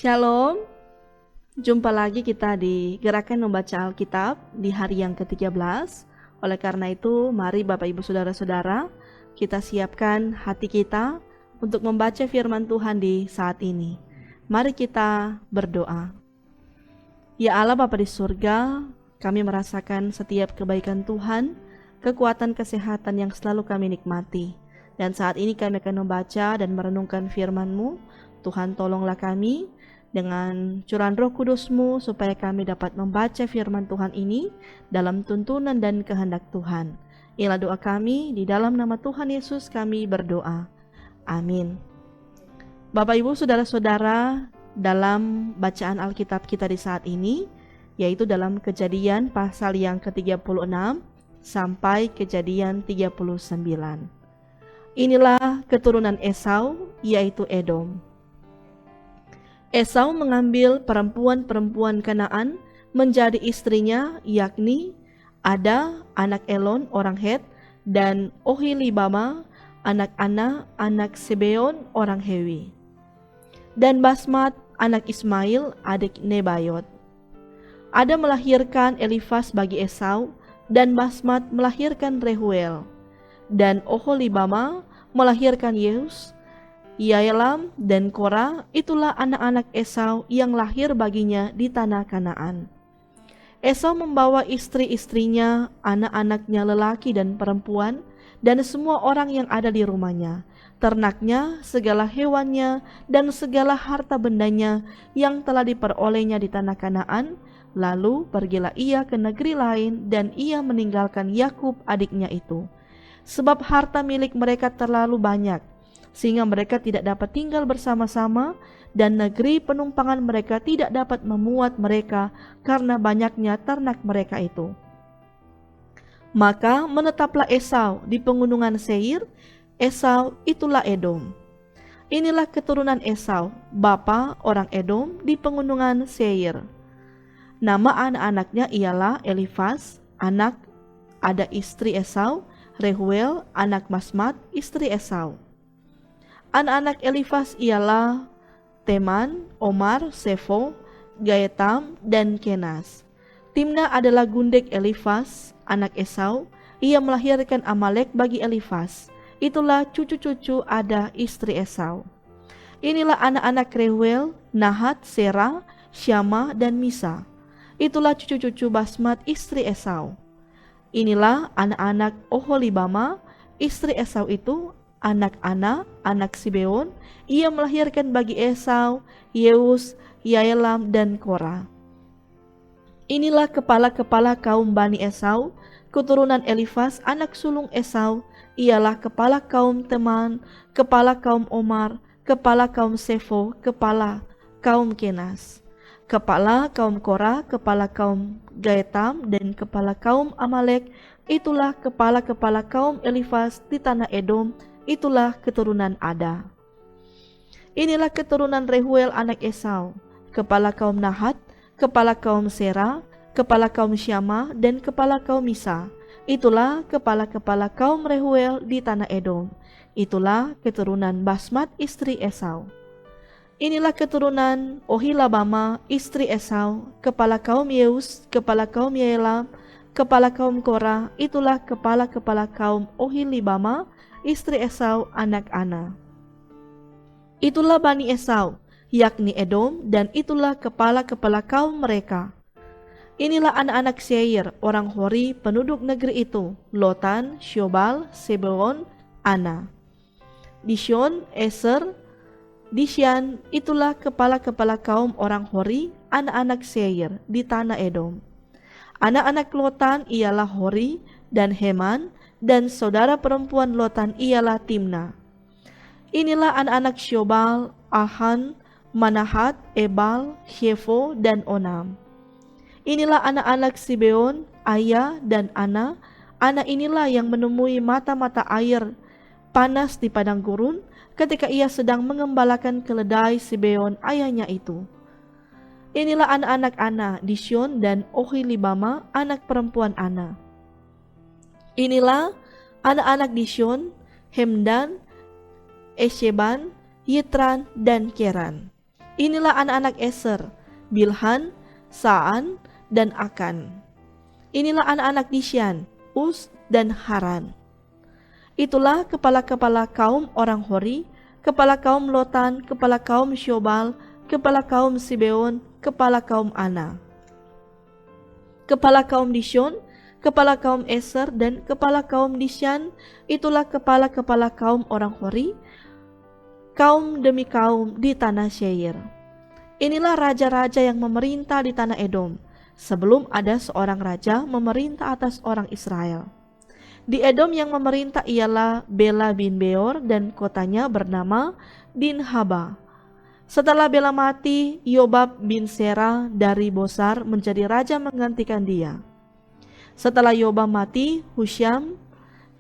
Shalom, jumpa lagi kita di Gerakan Membaca Alkitab di hari yang ke-13. Oleh karena itu, mari Bapak Ibu Saudara-saudara, kita siapkan hati kita untuk membaca firman Tuhan di saat ini. Mari kita berdoa. Ya Allah Bapa di surga, kami merasakan setiap kebaikan Tuhan, kekuatan kesehatan yang selalu kami nikmati. Dan saat ini kami akan membaca dan merenungkan firman-Mu. Tuhan tolonglah kami dengan curahan Roh Kudus-Mu supaya kami dapat membaca firman Tuhan ini dalam tuntunan dan kehendak Tuhan. Inilah doa kami, di dalam nama Tuhan Yesus kami berdoa. Amin. Bapak Ibu Saudara-saudara, dalam bacaan Alkitab kita di saat ini, yaitu dalam Kejadian pasal yang ke-36 sampai Kejadian 39. Inilah keturunan Esau, yaitu Edom. Esau mengambil perempuan-perempuan Kanaan menjadi istrinya, yakni Ada, anak Elon, orang Het, dan Oholibama, anak Ana, anak Sibeon, orang Hewi, dan Basmat, anak Ismail, adik Nebayot. Ada melahirkan Elifas bagi Esau, dan Basmat melahirkan Rehuel, dan Oholibama melahirkan Yeus, Yaelam dan Kora. Itulah anak-anak Esau yang lahir baginya di tanah Kanaan. Esau membawa istri-istrinya, anak-anaknya lelaki dan perempuan, dan semua orang yang ada di rumahnya, ternaknya, segala hewannya, dan segala harta bendanya yang telah diperolehnya di tanah Kanaan. Lalu pergilah ia ke negeri lain, dan ia meninggalkan Yakub adiknya itu, sebab harta milik mereka terlalu banyak, sehingga mereka tidak dapat tinggal bersama-sama, dan negeri penumpangan mereka tidak dapat memuat mereka karena banyaknya ternak mereka itu. Maka menetaplah Esau di pegunungan Seir. Esau itulah Edom. Inilah keturunan Esau, bapa orang Edom, di pegunungan Seir. Nama anak-anaknya ialah Elifas, anak Ada istri Esau, Rehuel, anak Basmat, istri Esau. Anak-anak Elifas ialah Teman, Omar, Sefo, Gaetam, dan Kenas. Timna adalah gundek Elifas, anak Esau. Ia melahirkan Amalek bagi Elifas. Itulah cucu-cucu Ada istri Esau. Inilah anak-anak Rehuel, Nahat, Serah, Syama, dan Misa. Itulah cucu-cucu Basmat istri Esau. Inilah anak-anak Oholibama, istri Esau itu, anak Ana, anak Sibeon. Ia melahirkan bagi Esau Yeus, Yaelam, dan Kora. Inilah kepala-kepala kaum Bani Esau, keturunan Elifas, anak sulung Esau. Ialah kepala kaum Teman, kepala kaum Omar, kepala kaum Sefo, kepala kaum Kenas, kepala kaum Kora, kepala kaum Gaetam, dan kepala kaum Amalek. Itulah kepala-kepala kaum Elifas di tanah Edom. Itulah keturunan Ada. Inilah keturunan Rehuel anak Esau, kepala kaum Nahat, kepala kaum Serah, kepala kaum Syama, dan kepala kaum Misa. Itulah kepala-kepala kaum Rehuel di tanah Edom. Itulah keturunan Basmat istri Esau. Inilah keturunan Oholibama istri Esau, kepala kaum Yeus, kepala kaum Yaelam, kepala kaum Kora. Itulah kepala-kepala kaum Oholibama istri Esau, anak Ana. Itulah Bani Esau, yakni Edom, dan itulah kepala-kepala kaum mereka. Inilah anak-anak Seir, orang Hori, penduduk negeri itu, Lotan, Syobal, Sebeon, Ana, Dishon, Eser, Dishan. Itulah kepala-kepala kaum orang Hori, anak-anak Seir di tanah Edom. Anak-anak Lotan ialah Hori dan Heman, dan saudara perempuan Lotan ialah Timna. Inilah anak-anak Syobal, Ahan, Manahat, Ebal, Shefo, dan Onam. Inilah anak-anak Sibeon, Aya, dan Ana. Ana inilah yang menemui mata-mata air panas di padang gurun ketika ia sedang mengembalakan keledai Sibeon ayahnya itu. Inilah anak-anak Ana, Dishon dan Oholibama, anak perempuan Ana. Inilah anak-anak Dishon, Hemdan, Esheban, Yitran, dan Keran. Inilah anak-anak Eser, Bilhan, Saan, dan Akan. Inilah anak-anak Disyan, Us, dan Haran. Itulah kepala-kepala kaum orang Hori, kepala kaum Lotan, kepala kaum Syobal, kepala kaum Sibeon, kepala kaum Ana. Kepala kaum Dishon, kepala kaum Eser, dan kepala kaum Disyan, itulah kepala-kepala kaum orang Hori, kaum demi kaum di tanah Seir. Inilah raja-raja yang memerintah di tanah Edom, sebelum ada seorang raja memerintah atas orang Israel. Di Edom yang memerintah ialah Bela bin Beor dan kotanya bernama Dinhaba. Setelah Bela mati, Yobab bin Sera dari Bosar menjadi raja menggantikan dia. Setelah Yobab mati, Husyam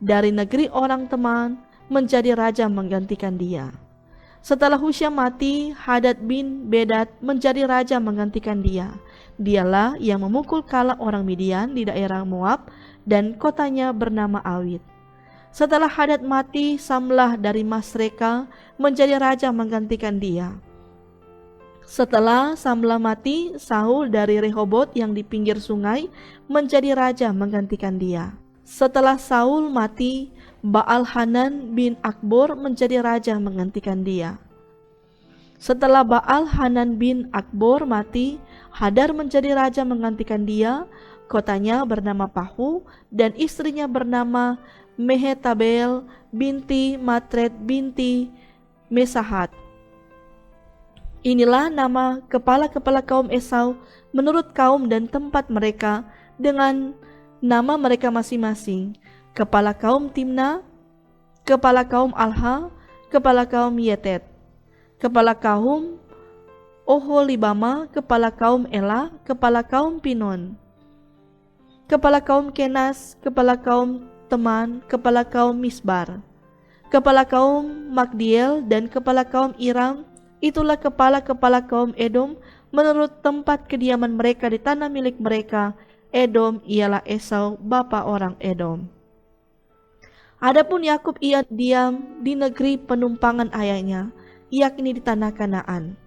dari negeri orang teman menjadi raja menggantikan dia. Setelah Husyam mati, Hadad bin Bedad menjadi raja menggantikan dia. Dialah yang memukul kala orang Midian di daerah Moab dan kotanya bernama Awit. Setelah Hadad mati, Samlah dari Masreka menjadi raja menggantikan dia. Setelah Samlah mati, Saul dari Rehobot yang di pinggir sungai menjadi raja menggantikan dia. Setelah Saul mati, Baal-Hanan bin Akbor menjadi raja menggantikan dia. Setelah Baal-Hanan bin Akbor mati, Hadar menjadi raja menggantikan dia. Kotanya bernama Pahu dan istrinya bernama Mehetabel binti Matred binti Mesahat. Inilah nama kepala-kepala kaum Esau menurut kaum dan tempat mereka dengan nama mereka masing-masing. Kepala kaum Timna, kepala kaum Alha, kepala kaum Yetet, kepala kaum Oholibama, kepala kaum Ela, kepala kaum Pinon, kepala kaum Kenas, kepala kaum Teman, kepala kaum Misbar, kepala kaum Magdiel, dan kepala kaum Iram. Itulah kepala-kepala kaum Edom menurut tempat kediaman mereka di tanah milik mereka. Edom ialah Esau, bapa orang Edom. Adapun Yakub ia diam di negeri penumpangan ayahnya, yakni di tanah Kanaan.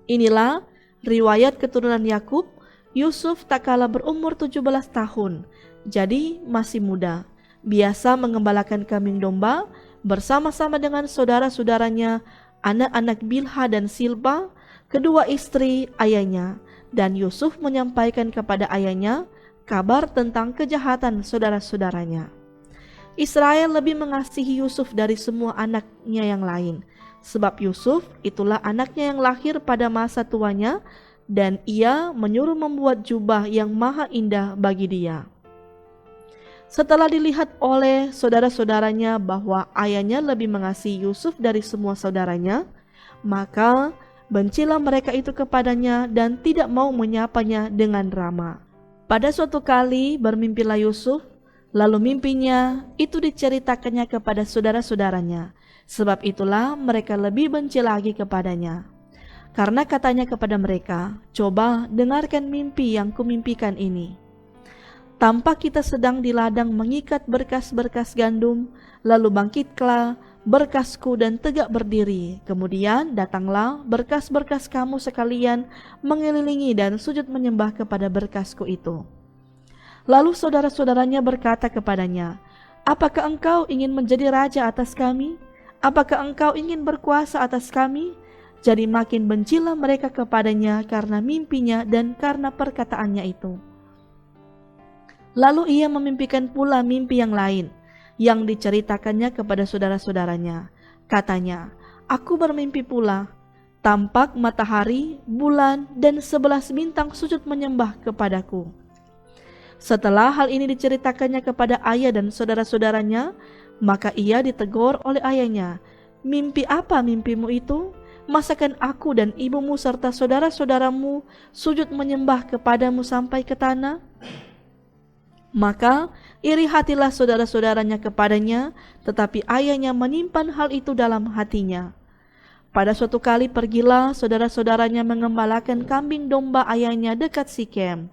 Inilah riwayat keturunan Yakub. Yusuf tak kala berumur 17 tahun, jadi masih muda. Biasa mengembalakan kambing domba bersama-sama dengan saudara-saudaranya, anak-anak Bilha dan Silpa, kedua istri ayahnya. Dan Yusuf menyampaikan kepada ayahnya kabar tentang kejahatan saudara-saudaranya. Israel lebih mengasihi Yusuf dari semua anaknya yang lain, sebab Yusuf itulah anaknya yang lahir pada masa tuanya, dan ia menyuruh membuat jubah yang maha indah bagi dia. Setelah dilihat oleh saudara-saudaranya bahwa ayahnya lebih mengasihi Yusuf dari semua saudaranya, maka bencilah mereka itu kepadanya dan tidak mau menyapanya dengan ramah. Pada suatu kali bermimpilah Yusuf, lalu mimpinya itu diceritakannya kepada saudara-saudaranya. Sebab itulah mereka lebih benci lagi kepadanya. Karena katanya kepada mereka, "Coba dengarkan mimpi yang kumimpikan ini. Tampak kita sedang di ladang mengikat berkas-berkas gandum, lalu bangkitlah berkasku dan tegak berdiri. Kemudian datanglah berkas-berkas kamu sekalian mengelilingi dan sujud menyembah kepada berkasku itu." Lalu saudara-saudaranya berkata kepadanya, "Apakah engkau ingin menjadi raja atas kami? Apakah engkau ingin berkuasa atas kami?" Jadi makin bencilah mereka kepadanya karena mimpinya dan karena perkataannya itu. Lalu ia memimpikan pula mimpi yang lain, yang diceritakannya kepada saudara-saudaranya. Katanya, "Aku bermimpi pula, tampak matahari, bulan, dan 11 bintang sujud menyembah kepadaku." Setelah hal ini diceritakannya kepada ayah dan saudara-saudaranya, maka ia ditegur oleh ayahnya, "Mimpi apa mimpimu itu? Masakan aku dan ibumu serta saudara-saudaramu sujud menyembah kepadamu sampai ke tanah?" Maka iri hatilah saudara-saudaranya kepadanya, tetapi ayahnya menyimpan hal itu dalam hatinya. Pada suatu kali pergilah saudara-saudaranya mengembalakan kambing domba ayahnya dekat Sikem.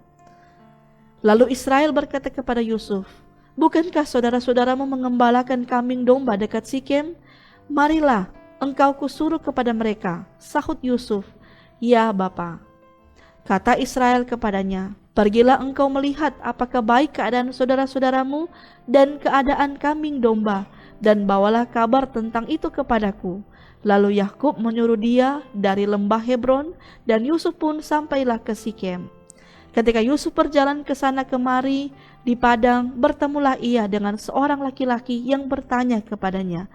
Lalu Israel berkata kepada Yusuf, "Bukankah saudara-saudaramu mengembalakan kambing domba dekat Sikem? Marilah, engkau kusuruh kepada mereka." Sahut Yusuf, "Ya, Bapa." Kata Israel kepadanya, "Pergilah engkau melihat apakah baik keadaan saudara-saudaramu dan keadaan kambing domba, dan bawalah kabar tentang itu kepadaku." Lalu Yakub menyuruh dia dari lembah Hebron, dan Yusuf pun sampailah ke Sikem. Ketika Yusuf berjalan ke sana kemari di padang, bertemulah ia dengan seorang laki-laki yang bertanya kepadanya,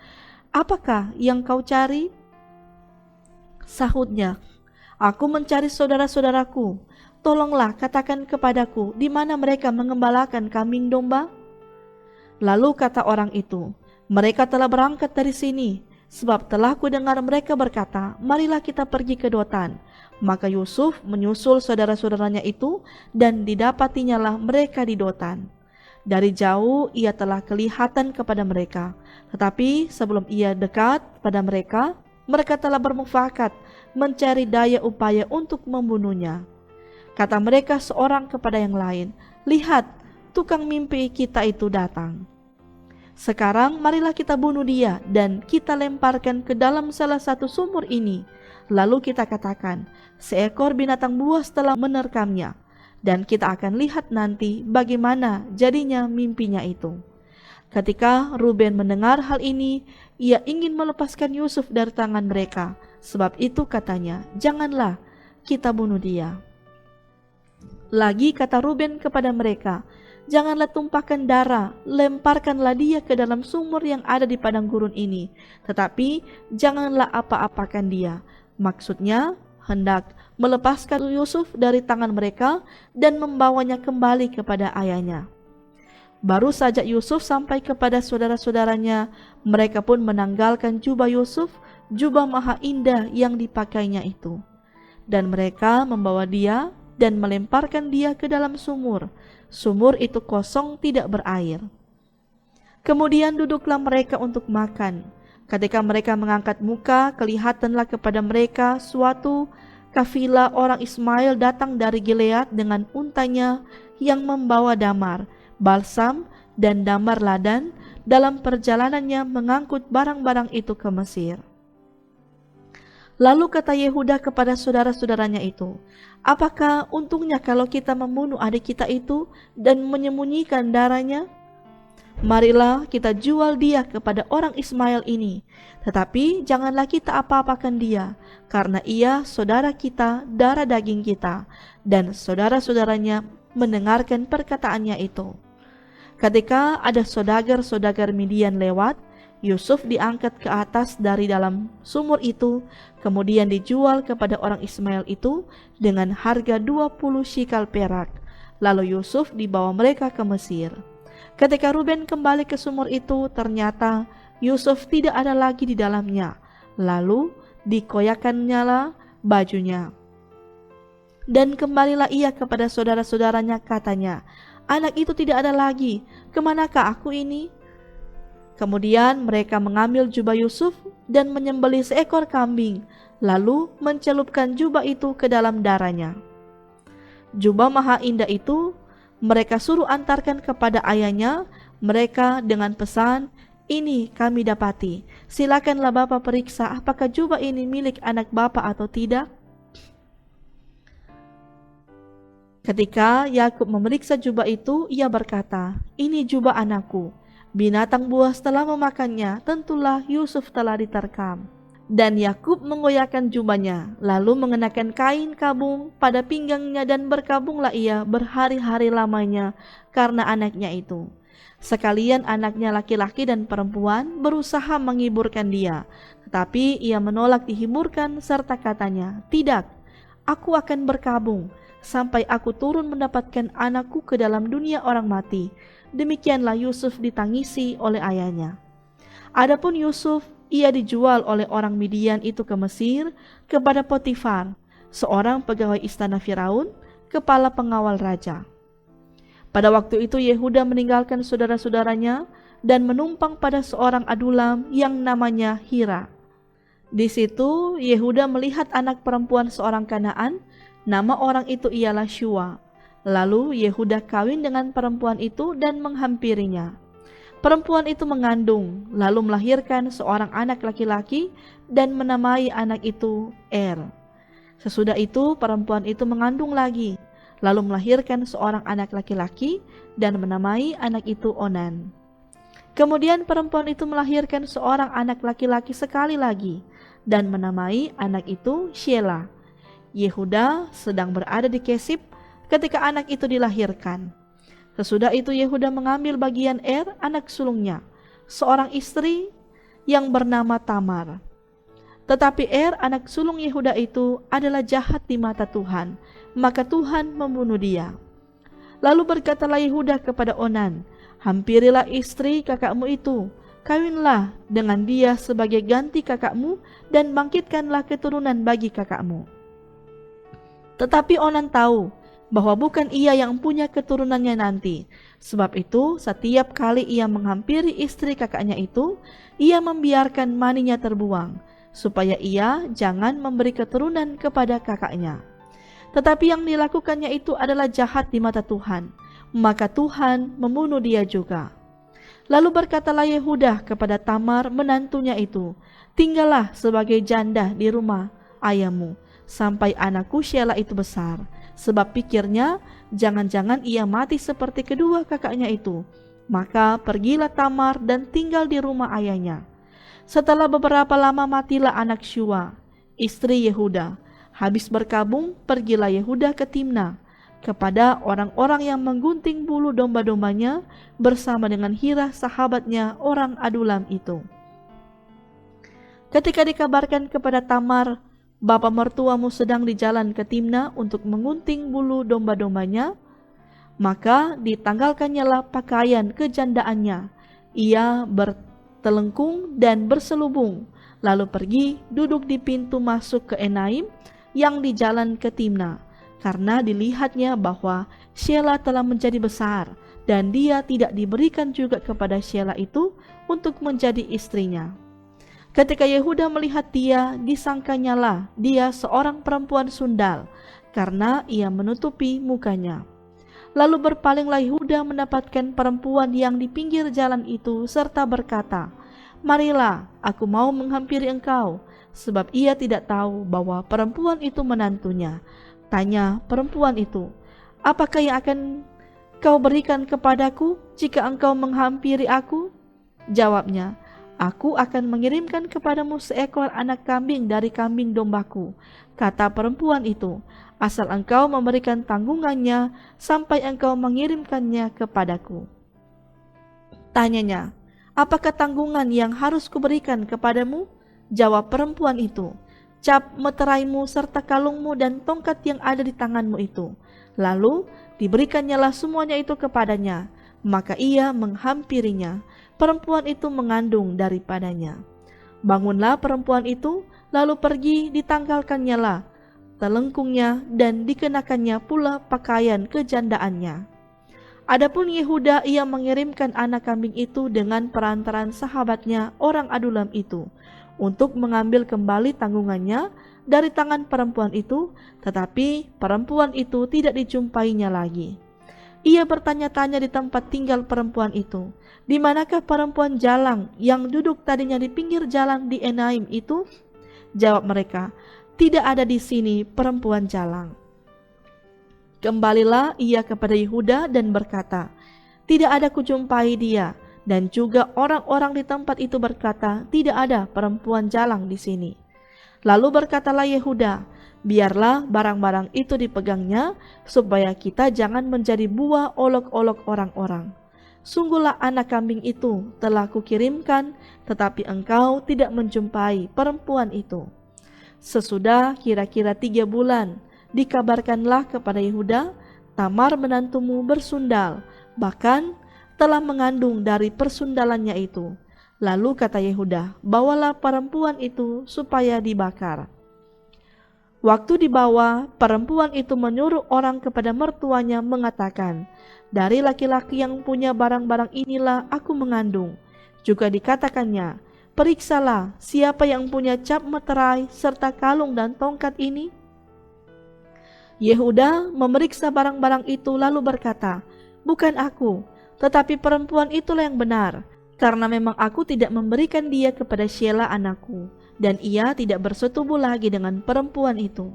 "Apakah yang kau cari?" Sahutnya, "Aku mencari saudara-saudaraku. Tolonglah katakan kepadaku di mana mereka mengembalakan kambing domba." Lalu kata orang itu, "Mereka telah berangkat dari sini, sebab telah kudengar mereka berkata, 'Marilah kita pergi ke Dotan.'" Maka Yusuf menyusul saudara-saudaranya itu, dan didapatinyalah mereka di Dotan. Dari jauh ia telah kelihatan kepada mereka, tetapi sebelum ia dekat pada mereka, mereka telah bermufakat mencari daya upaya untuk membunuhnya. Kata mereka seorang kepada yang lain, "Lihat, tukang mimpi kita itu datang. Sekarang marilah kita bunuh dia dan kita lemparkan ke dalam salah satu sumur ini. Lalu kita katakan, seekor binatang buas telah menerkamnya, dan kita akan lihat nanti bagaimana jadinya mimpinya itu." Ketika Ruben mendengar hal ini, ia ingin melepaskan Yusuf dari tangan mereka. Sebab itu katanya, "Janganlah kita bunuh dia." Lagi kata Ruben kepada mereka, "Janganlah tumpahkan darah, lemparkanlah dia ke dalam sumur yang ada di padang gurun ini, tetapi janganlah apa-apakan dia." Maksudnya, hendak melepaskan Yusuf dari tangan mereka dan membawanya kembali kepada ayahnya. Baru saja Yusuf sampai kepada saudara-saudaranya, mereka pun menanggalkan jubah Yusuf, jubah maha indah yang dipakainya itu. Dan mereka membawa dia dan melemparkan dia ke dalam sumur. Sumur itu kosong, tidak berair. Kemudian duduklah mereka untuk makan. Ketika mereka mengangkat muka, kelihatanlah kepada mereka suatu kafilah orang Ismail datang dari Gilead dengan untanya yang membawa damar, balsam, dan damar ladan dalam perjalanannya mengangkut barang-barang itu ke Mesir. Lalu kata Yehuda kepada saudara-saudaranya itu, "Apakah untungnya kalau kita membunuh adik kita itu dan menyembunyikan darahnya? Marilah kita jual dia kepada orang Ismail ini, tetapi janganlah kita apa-apakan dia, karena ia saudara kita, darah daging kita." Dan saudara-saudaranya mendengarkan perkataannya itu. Ketika ada saudagar-saudagar Midian lewat, Yusuf diangkat ke atas dari dalam sumur itu, kemudian dijual kepada orang Ismail itu dengan harga 20 shikal perak. Lalu Yusuf dibawa mereka ke Mesir. Ketika Ruben kembali ke sumur itu, ternyata Yusuf tidak ada lagi di dalamnya. Lalu dikoyakannya lah bajunya. Dan kembalilah ia kepada saudara-saudaranya, katanya, "Anak itu tidak ada lagi, kemanakah aku ini?" Kemudian mereka mengambil jubah Yusuf dan menyembelih seekor kambing, lalu mencelupkan jubah itu ke dalam darahnya. Jubah maha indah itu mereka suruh antarkan kepada ayahnya, mereka dengan pesan, "Ini kami dapati, silakanlah Bapak periksa apakah jubah ini milik anak Bapak atau tidak." Ketika Yakub memeriksa jubah itu, ia berkata, "Ini jubah anakku. Binatang buas telah memakannya, tentulah Yusuf telah diterkam." Dan Yakub menggoyahkan jubahnya, lalu mengenakan kain kabung pada pinggangnya, dan berkabunglah ia berhari-hari lamanya karena anaknya itu. Sekalian anaknya laki-laki dan perempuan berusaha menghiburkan dia, tetapi ia menolak dihiburkan serta katanya, "Tidak, aku akan berkabung sampai aku turun mendapatkan anakku ke dalam dunia orang mati." Demikianlah Yusuf ditangisi oleh ayahnya. Adapun Yusuf, ia dijual oleh orang Midian itu ke Mesir kepada Potifar, seorang pegawai istana Firaun, kepala pengawal raja. Pada waktu itu Yehuda meninggalkan saudara-saudaranya dan menumpang pada seorang adulam yang namanya Hira. Di situ Yehuda melihat anak perempuan seorang Kanaan, nama orang itu ialah Shua. Lalu Yehuda kawin dengan perempuan itu dan menghampirinya. Perempuan itu mengandung, lalu melahirkan seorang anak laki-laki dan menamai anak itu Er. Sesudah itu perempuan itu mengandung lagi, lalu melahirkan seorang anak laki-laki dan menamai anak itu Onan. Kemudian perempuan itu melahirkan seorang anak laki-laki sekali lagi dan menamai anak itu Shelah. Yehuda sedang berada di Kesib ketika anak itu dilahirkan. Sesudah itu Yehuda mengambil bagian Er, anak sulungnya, seorang istri yang bernama Tamar. Tetapi Er, anak sulung Yehuda itu adalah jahat di mata Tuhan, maka Tuhan membunuh dia. Lalu berkatalah Yehuda kepada Onan, hampirilah istri kakakmu itu, kawinlah dengan dia sebagai ganti kakakmu dan bangkitkanlah keturunan bagi kakakmu. Tetapi Onan tahu bahwa bukan ia yang punya keturunannya nanti. Sebab itu setiap kali ia menghampiri istri kakaknya itu, ia membiarkan maninya terbuang, supaya ia jangan memberi keturunan kepada kakaknya. Tetapi yang dilakukannya itu adalah jahat di mata Tuhan, maka Tuhan membunuh dia juga. Lalu berkatalah Yehuda kepada Tamar menantunya itu, tinggallah sebagai janda di rumah ayahmu, sampai anakku Shelah itu besar. Sebab pikirnya, jangan-jangan ia mati seperti kedua kakaknya itu. Maka pergilah Tamar dan tinggal di rumah ayahnya. Setelah beberapa lama matilah anak Shua, istri Yehuda. Habis berkabung, pergilah Yehuda ke Timna, kepada orang-orang yang menggunting bulu domba-dombanya bersama dengan Hirah sahabatnya orang Adulam itu. Ketika dikabarkan kepada Tamar, bapa mertuamu sedang di jalan ke Timna untuk mengunting bulu domba-dombanya, maka ditanggalkannya lah pakaian kejandaannya. Ia bertelengkung dan berselubung, lalu pergi duduk di pintu masuk ke Enaim yang di jalan ke Timna, karena dilihatnya bahwa Shelah telah menjadi besar, dan dia tidak diberikan juga kepada Shelah itu untuk menjadi istrinya. Ketika Yehuda melihat dia, disangkanyalah dia seorang perempuan sundal, karena ia menutupi mukanya. Lalu berpalinglah Yehuda mendapatkan perempuan yang di pinggir jalan itu, serta berkata, marilah, aku mau menghampiri engkau, sebab ia tidak tahu bahwa perempuan itu menantunya. Tanya perempuan itu, apakah yang akan kau berikan kepadaku jika engkau menghampiri aku? Jawabnya, aku akan mengirimkan kepadamu seekor anak kambing dari kambing dombaku. Kata perempuan itu, asal engkau memberikan tanggungannya sampai engkau mengirimkannya kepadaku. Tanyanya, apakah tanggungan yang harus kuberikan kepadamu? Jawab perempuan itu, cap meteraimu serta kalungmu dan tongkat yang ada di tanganmu itu. Lalu diberikannya semuanya itu kepadanya, maka ia menghampirinya. Perempuan itu mengandung daripadanya. Bangunlah perempuan itu, lalu pergi, ditanggalkannya lah telengkungnya dan dikenakannya pula pakaian kejandaannya. Adapun Yehuda, ia mengirimkan anak kambing itu dengan perantaran sahabatnya orang Adulam itu untuk mengambil kembali tanggungannya dari tangan perempuan itu, tetapi perempuan itu tidak dijumpainya lagi. Ia bertanya-tanya di tempat tinggal perempuan itu, di manakah perempuan jalang yang duduk tadinya di pinggir jalan di Enaim itu? Jawab mereka, tidak ada di sini perempuan jalang. Kembalilah ia kepada Yehuda dan berkata, tidak ada kujumpai dia. Dan juga orang-orang di tempat itu berkata, tidak ada perempuan jalang di sini. Lalu berkatalah Yehuda, biarlah barang-barang itu dipegangnya, supaya kita jangan menjadi buah olok-olok orang-orang. Sungguhlah anak kambing itu telah kukirimkan, tetapi engkau tidak menjumpai perempuan itu. Sesudah kira-kira 3 bulan, dikabarkanlah kepada Yehuda, Tamar menantumu bersundal, bahkan telah mengandung dari persundalannya itu. Lalu kata Yehuda, bawalah perempuan itu supaya dibakar. Waktu dibawa, perempuan itu menyuruh orang kepada mertuanya mengatakan, dari laki-laki yang punya barang-barang inilah aku mengandung. Juga dikatakannya, periksalah siapa yang punya cap meterai serta kalung dan tongkat ini." Yehuda memeriksa barang-barang itu lalu berkata, "Bukan aku, tetapi perempuan itulah yang benar, karena memang aku tidak memberikan dia kepada Shelah anakku, dan ia tidak bersetubuh lagi dengan perempuan itu."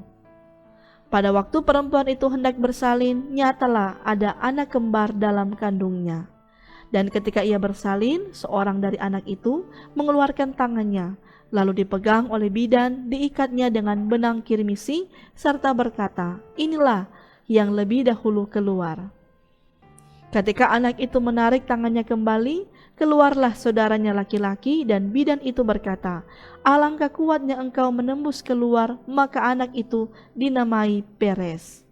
Pada waktu perempuan itu hendak bersalin, nyatalah ada anak kembar dalam kandungnya. Dan ketika ia bersalin, seorang dari anak itu mengeluarkan tangannya, lalu dipegang oleh bidan, diikatnya dengan benang kirmisi, serta berkata, "Inilah yang lebih dahulu keluar." Ketika anak itu menarik tangannya kembali, keluarlah saudaranya laki-laki, dan bidan itu berkata, "Alangkah kuatnya engkau menembus keluar," maka anak itu dinamai Peres.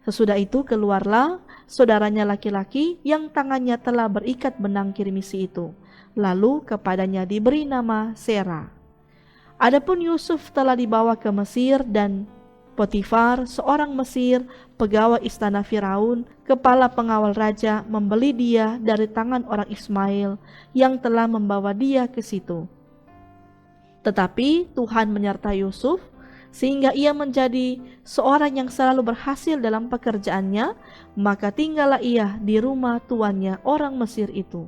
Sesudah itu keluarlah saudaranya laki-laki yang tangannya telah berikat benang kirmisi itu. Lalu kepadanya diberi nama Sera. Adapun Yusuf telah dibawa ke Mesir, dan Potifar, seorang Mesir, pegawai istana Firaun, kepala pengawal raja, membeli dia dari tangan orang Ismail yang telah membawa dia ke situ. Tetapi Tuhan menyertai Yusuf, sehingga ia menjadi seorang yang selalu berhasil dalam pekerjaannya, maka tinggallah ia di rumah tuannya orang Mesir itu.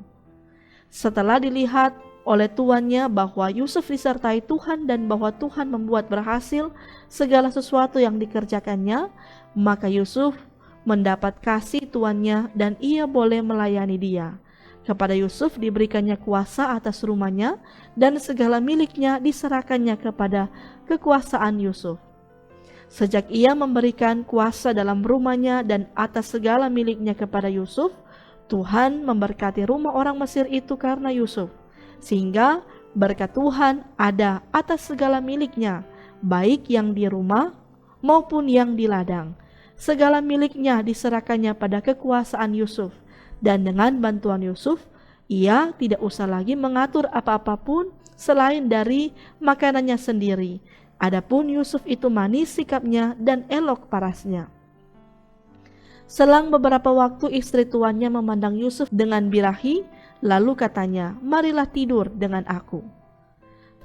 Setelah dilihat oleh tuannya bahwa Yusuf disertai Tuhan dan bahwa Tuhan membuat berhasil segala sesuatu yang dikerjakannya, maka Yusuf mendapat kasih tuannya dan ia boleh melayani dia. Kepada Yusuf diberikannya kuasa atas rumahnya, dan segala miliknya diserahkannya kepada kekuasaan Yusuf. Sejak ia memberikan kuasa dalam rumahnya dan atas segala miliknya kepada Yusuf, Tuhan memberkati rumah orang Mesir itu karena Yusuf, sehingga berkat Tuhan ada atas segala miliknya, baik yang di rumah maupun yang di ladang. Segala miliknya diserahkannya pada kekuasaan Yusuf, dan dengan bantuan Yusuf, ia tidak usah lagi mengatur apa-apapun selain dari makanannya sendiri. Adapun Yusuf itu manis sikapnya dan elok parasnya. Selang beberapa waktu istri tuannya memandang Yusuf dengan birahi, lalu katanya, "Marilah tidur dengan aku."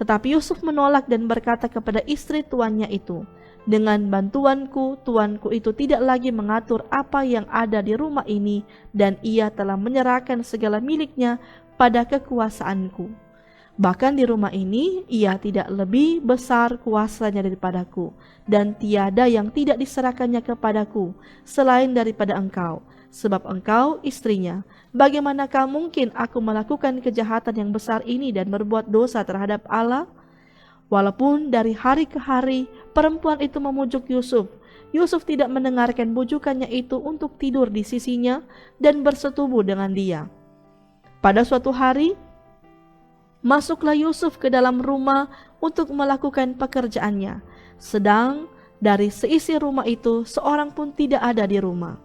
Tetapi Yusuf menolak dan berkata kepada istri tuannya itu, "Dengan bantuanku, tuanku itu tidak lagi mengatur apa yang ada di rumah ini, dan ia telah menyerahkan segala miliknya pada kekuasaanku. Bahkan di rumah ini, ia tidak lebih besar kuasanya daripadaku, dan tiada yang tidak diserahkannya kepadaku selain daripada engkau, sebab engkau istrinya. Bagaimanakah mungkin aku melakukan kejahatan yang besar ini dan berbuat dosa terhadap Allah?" Walaupun dari hari ke hari perempuan itu memujuk Yusuf, Yusuf tidak mendengarkan bujukannya itu untuk tidur di sisinya dan bersetubuh dengan dia. Pada suatu hari, masuklah Yusuf ke dalam rumah untuk melakukan pekerjaannya, sedang dari seisi rumah itu seorang pun tidak ada di rumah.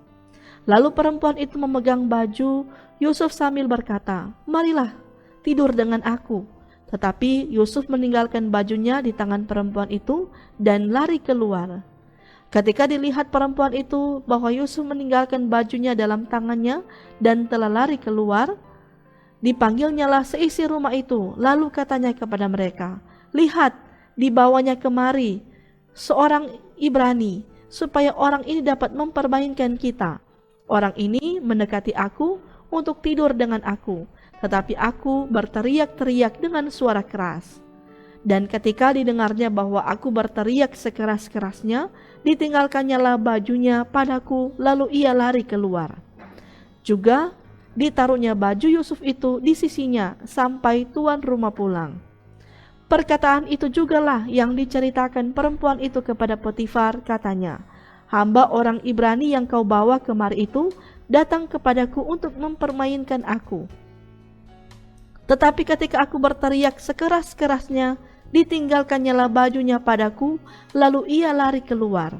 Lalu perempuan itu memegang baju Yusuf sambil berkata, "Marilah tidur dengan aku." Tetapi Yusuf meninggalkan bajunya di tangan perempuan itu dan lari keluar. Ketika dilihat perempuan itu bahwa Yusuf meninggalkan bajunya dalam tangannya dan telah lari keluar, dipanggilnyalah seisi rumah itu, lalu katanya kepada mereka, "Lihat, dibawanya kemari seorang Ibrani, supaya orang ini dapat mempermainkan kita. Orang ini mendekati aku untuk tidur dengan aku, tetapi aku berteriak-teriak dengan suara keras. Dan ketika didengarnya bahwa aku berteriak sekeras-kerasnya, ditinggalkannyalah bajunya padaku, lalu ia lari keluar. Juga ditaruhnya baju Yusuf itu di sisinya sampai tuan rumah pulang." Perkataan itu jugalah yang diceritakan perempuan itu kepada Potifar, katanya, "Hamba orang Ibrani yang kau bawa kemari itu datang kepadaku untuk mempermainkan aku. Tetapi ketika aku berteriak sekeras-kerasnya, ditinggalkannyalah bajunya padaku, lalu ia lari keluar."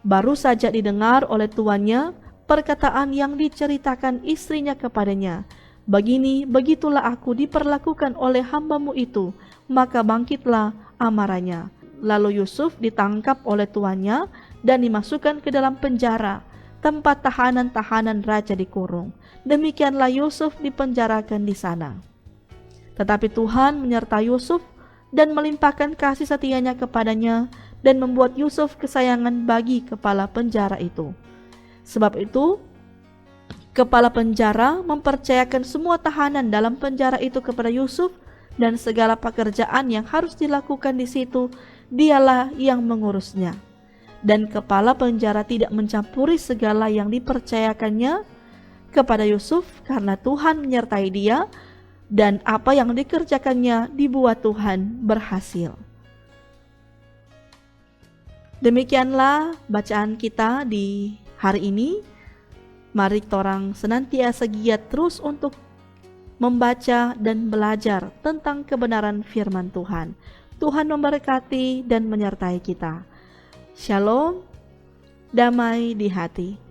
Baru saja didengar oleh tuannya perkataan yang diceritakan istrinya kepadanya, begitulah aku diperlakukan oleh hambamu itu," maka bangkitlah amarahnya. Lalu Yusuf ditangkap oleh tuannya dan dimasukkan ke dalam penjara, tempat tahanan-tahanan raja dikurung. Demikianlah Yusuf dipenjarakan di sana. Tetapi Tuhan menyertai Yusuf dan melimpahkan kasih setianya kepadanya dan membuat Yusuf kesayangan bagi kepala penjara itu. Sebab itu, kepala penjara mempercayakan semua tahanan dalam penjara itu kepada Yusuf, dan segala pekerjaan yang harus dilakukan di situ dialah yang mengurusnya. Dan kepala penjara tidak mencampuri segala yang dipercayakannya kepada Yusuf karena Tuhan menyertai dia, dan apa yang dikerjakannya dibuat Tuhan berhasil. Demikianlah bacaan kita di hari ini. Mari torang senantiasa giat terus untuk membaca dan belajar tentang kebenaran firman Tuhan. Tuhan memberkati dan menyertai kita. Shalom, damai di hati.